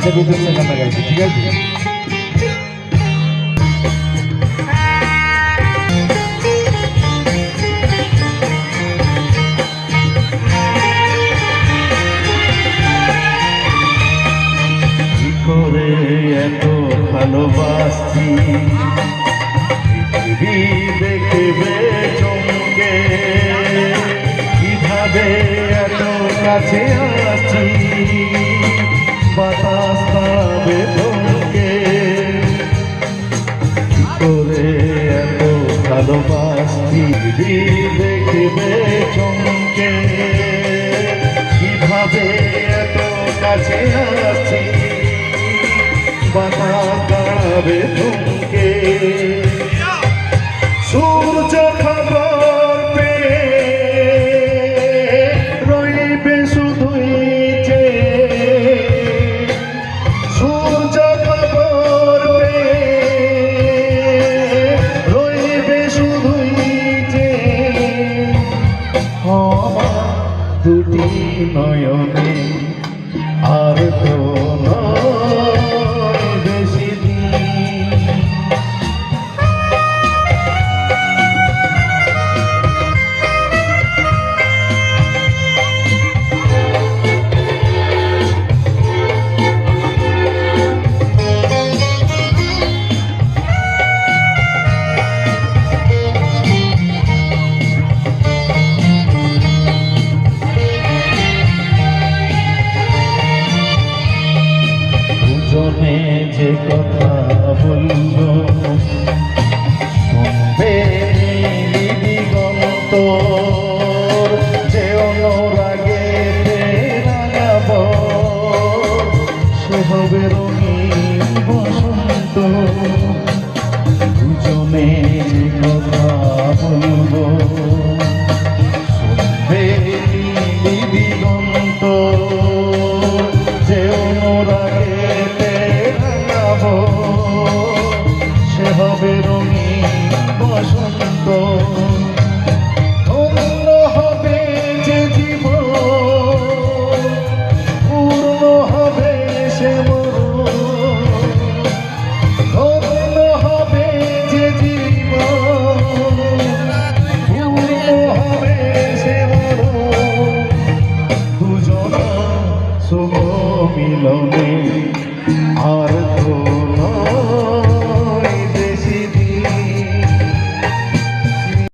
এটা বিদ্যুৎ সেখানে গাইছি, ঠিক আছে? করে এত ভালোবাসি পৃথিবী দেখবে চমকে, কিভাবে এত কাছে আছি বাতাস পাবে তোকে। করে এত ভালোবাসি দেখবে চমকে, কিভাবে এত কাছে আছি বাতাস পাবে তোকে। সূর্য খবর পেয়ে রইবে শুধুই যে, সূর্য খবর পেয়ে রইবে শুধুই যে, আমার দুটি নয়নে আর তো নয় বেশি দিন। দুজনে যে কথা বলল শুনবে দিগন্ত, যে অনুরাগে রাঙাব সে হবে রঙিন বসন্ত। দুজনে যে কথা বলব শুনবে দিগন্ত, যে অনুরাগে সে হবে রঙিন বসন্ত।